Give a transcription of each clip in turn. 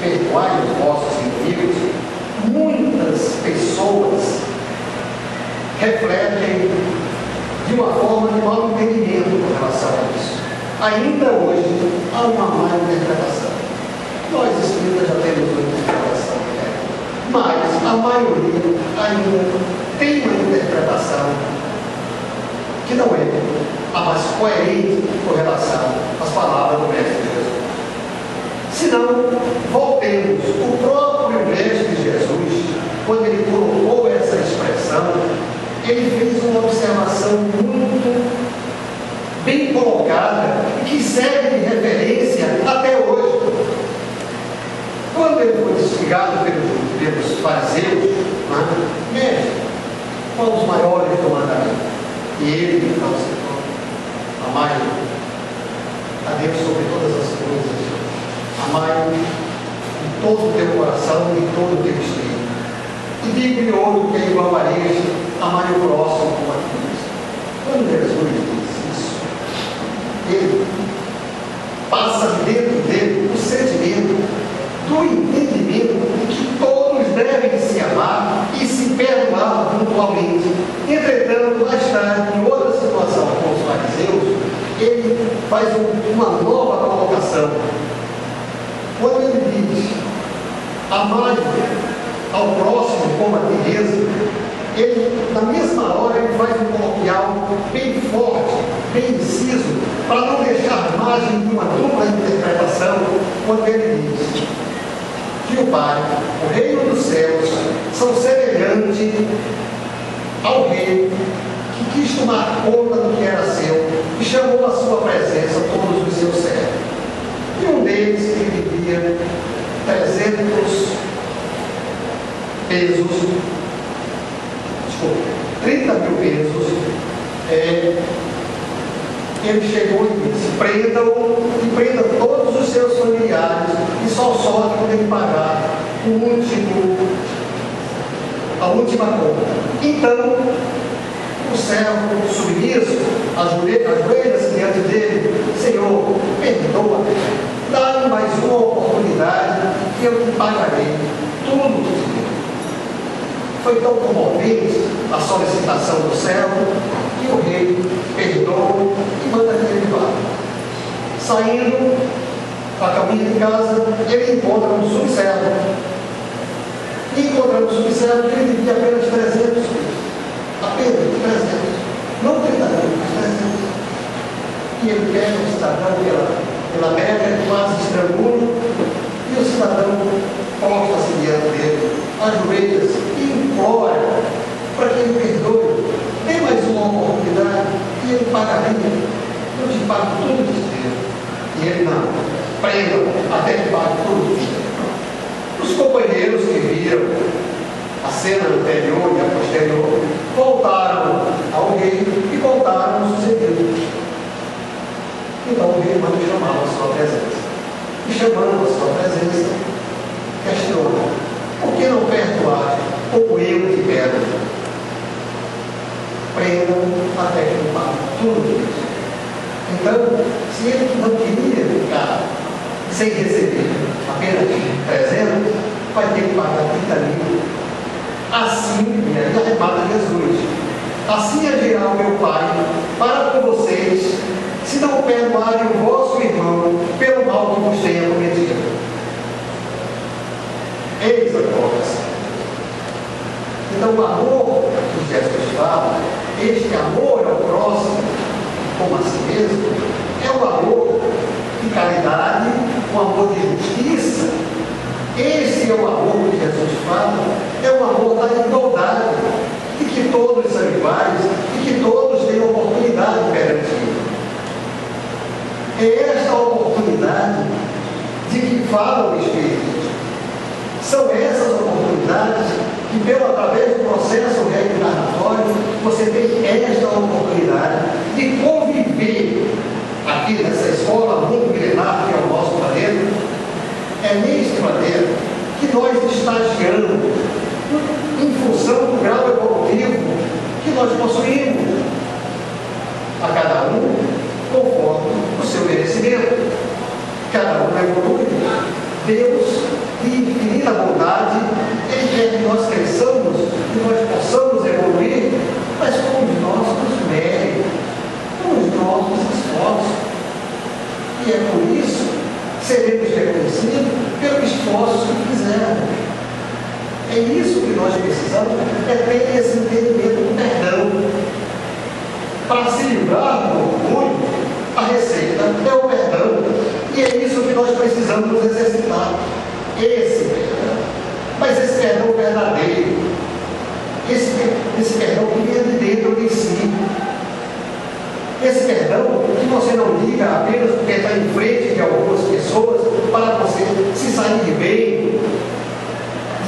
perdoai os vossos inimigos, muitas pessoas refletem de uma forma de mau entendimento com relação a isso. Ainda hoje há uma má interpretação. Nós espíritas já temos uma interpretação, mas a maioria ainda tem uma interpretação que não é a mais coerente com relação às palavras do Mestre Jesus. Senão, voltemos, o próprio Mestre Jesus, quando ele colocou essa expressão, ele fez uma observação muito bem colocada e que serve de referência até hoje. Quando ele foi instigado pelos fariseus, Mestre, qual os maiores do mandamento? E ele, então, citou: amai a Deus sobre todas as coisas, amai de todo o teu coração e todo o teu espírito. E digo-lhe outro que é igual a este: amai o próximo como a ti mesmo. Quando Jesus diz isso, ele passa de dentro dele o sentimento do entendimento de que todos devem se amar e se perdoar mutuamente. Entretanto, mais tarde, em outra situação com os fariseus, ele faz uma nova colocação. Quando ele diz: amai ao próximo como a ti mesmo, ele, na mesma hora, ele faz um coloquial bem forte, bem inciso, para não deixar margem de uma dupla interpretação, quando ele diz que o Pai, o reino dos céus, são semelhantes ao rei que quis tomar conta do que era seu e chamou à sua presença todos os seus servos. E um deles que vivia 30 mil pesos, ele chegou e disse: prendam e prenda todos os seus familiares e só solte quando ele pagar a última conta. Então, o servo submisso ajoelha-se diante dele: Senhor, perdoa, dá-me mais uma oportunidade que eu te pagarei tudo o que te devo. Foi tão comovente a solicitação do servo que o rei perdoa e manda que ele vá. Saindo a caminho de casa, ele encontra um subservo. Encontrando o subservo, ele devia apenas 300. Apenas 300. Não 30 mil, mas 300. E ele pega o cidadão pela mega, quase estrangula, e o cidadão posta-se diante dele, ajoelha-se e implora para que ele perdoe. Dê mais uma oportunidade e ele pagaria. Eu te pago tudo que te devo. E ele não. Prenda até que pague tudo que te devo. Os companheiros que viram a cena anterior e a posterior voltaram ao rei e voltaram ao sucedido. Então o rei manda chamá-lo à sua presença. E chamando a sua presença, questionou: por que não perdoar como eu te perdoo? Prendam até que eu pague tudo isso. Então, se ele não queria ficar sem receber apenas 300, vai ter que pagar 30 mil. Assim, e aí arremata Jesus: assim agirá o meu Pai para com vocês, se não perdoarem o vosso irmão pelo mal que vos tenha cometido. Eis a colocação. Então, o amor que Jesus fala, este amor ao próximo como a si mesmo, é o amor de caridade, o amor de justiça. Esse é o amor que Jesus fala, é o amor da igualdade, de que todos são iguais e que todos têm oportunidade perante Ele. É esta oportunidade de que fala o Espírito. São essas oportunidades que, através do processo reencarnatório, você tem esta oportunidade de conviver aqui nessa escola mundo milenar que é o nosso planeta. É neste planeta que nós estagiamos em função do grau evolutivo que nós possuímos, a cada um conforme o seu merecimento. Cada um evolui. Deus de infinita bondade, Ele quer que nós cresçamos, que nós possamos evoluir, mas com os nossos méritos, com os nossos esforços. E é por isso que seremos reconhecidos pelo esforço que fizermos. É isso que nós precisamos, é ter esse entendimento do perdão. Para se livrar do orgulho, a receita é o perdão. E é isso que nós precisamos nos exercitar. Esse perdão. Mas esse perdão verdadeiro. Esse perdão que vem de dentro de si. Esse perdão que você não liga apenas porque está em frente de algumas pessoas para você se sair bem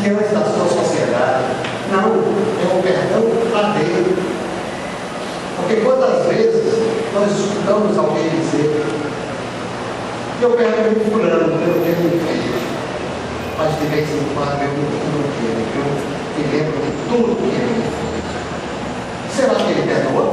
diante da sua sociedade. Não, é um perdão lá dentro. Porque quantas vezes nós escutamos alguém dizer: eu perdoei fulano pelo que ele fez, mas de vez em quando eu me lembro de tudo que ele fez. Será que ele perdoou?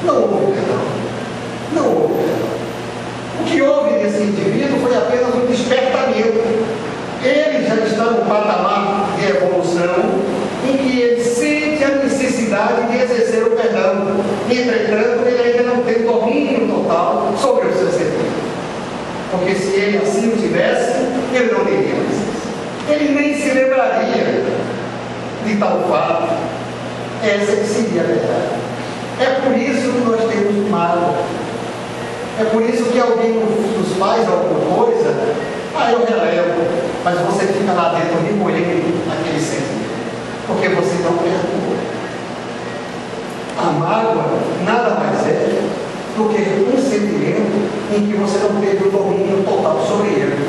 Não houve perdão. Não houve perdão. O que houve nesse indivíduo foi apenas um despertamento. Ele já está no patamar de evolução em que ele sente a necessidade de exercer o perdão. Entretanto, ele ainda não tem domínio total sobre o seu sentimento. Porque se ele assim o tivesse, ele não teria mais isso. Ele nem se lembraria de tal fato. Essa que seria a verdade. É por isso que nós temos mágoa. É por isso que alguém nos faz alguma coisa, eu relevo, mas você fica lá dentro remoendo aquele sentimento. Porque você não perdoou. A mágoa nada mais é do que um sentimento em que você não teve o domínio total sobre ele.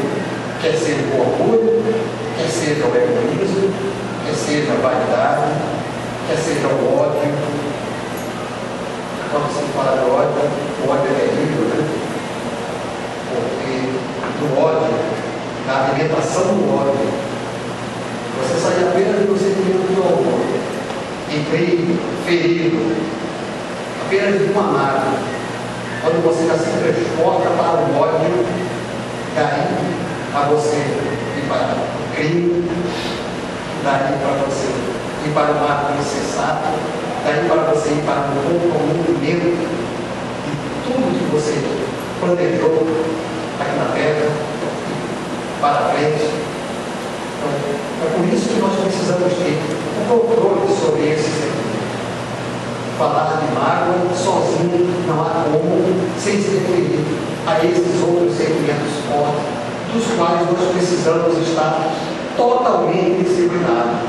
Quer seja o orgulho, quer seja o egoísmo, quer seja a vaidade, quer seja o ódio. Quando se fala de ódio, o ódio é terrível, né? Porque do ódio, da alimentação do ódio, você sai apenas do sentimento de horror, de ferido, apenas de uma mágoa. Quando você já se transporta para o ódio, daí a você ir para o crime, daí para você ir para o ato insensato, daí para você ir para o comprometimento de tudo que você planejou aqui na terra, para frente. Então, é por isso que nós precisamos ter o controle sobre esse sentimento. Falar de mágoa sozinho não há como, sem se referir a esses outros sentimentos fortes, dos quais nós precisamos estar totalmente disciplinados.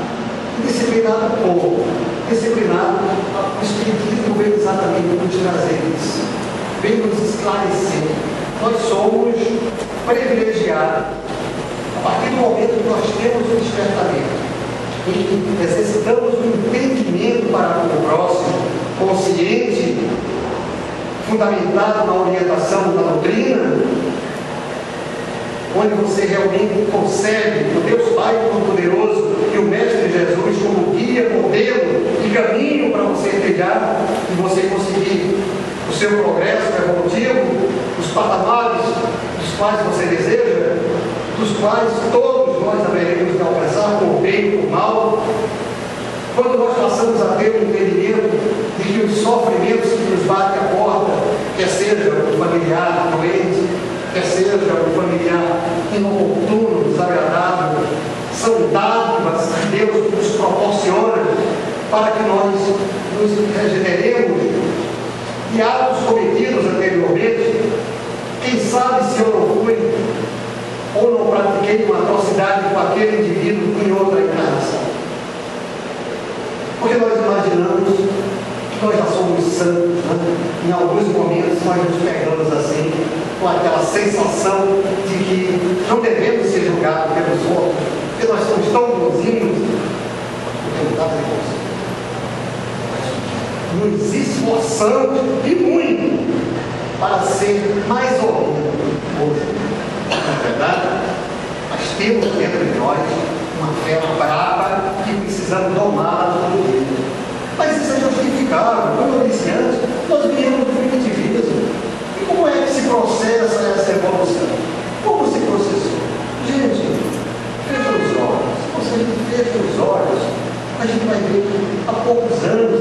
Disciplinado como? Disciplinado, o Espiritismo veio exatamente nos trazer isso, veio nos esclarecer. Nós somos privilegiados. A partir do momento que nós temos o despertamento, e necessitamos um entendimento para com o próximo, consciente, fundamentado na orientação da doutrina, onde você realmente concebe o Deus Pai Todo-Poderoso e o Mestre Jesus como guia, modelo e caminho para você trilhar e você conseguir o seu progresso evolutivo, os patamares dos quais você deseja, dos quais todos nós haveremos de alcançar, por bem ou por mal. Quando nós passamos a ter um entendimento de que os sofrimentos que nos batem a porta, quer seja o familiar doente, quer seja o familiar inoportuno, desagradável, são dádivas que Deus nos proporciona para que nós nos regeneremos de atos cometidos anteriormente. Quem sabe se eu não fui ou não pratiquei uma atrocidade com aquele indivíduo em outra encarnação. Porque nós imaginamos que nós já somos santos, né? Em alguns momentos nós nos pegamos assim, com aquela sensação de que não devemos ser julgados pelos outros, porque nós somos tão bonzinhos, porque não dá para você. Nos esforçamos e muito para ser mais ou menos. Não é verdade? Mas temos dentro de nós uma fé brava que precisamos domá-la todo dia. Mas isso é justificável. Como eu disse antes, nós viemos do primitivismo. E como é que se processa essa evolução? Como se processou? Gente, fechem os olhos, a gente vai ver que há poucos anos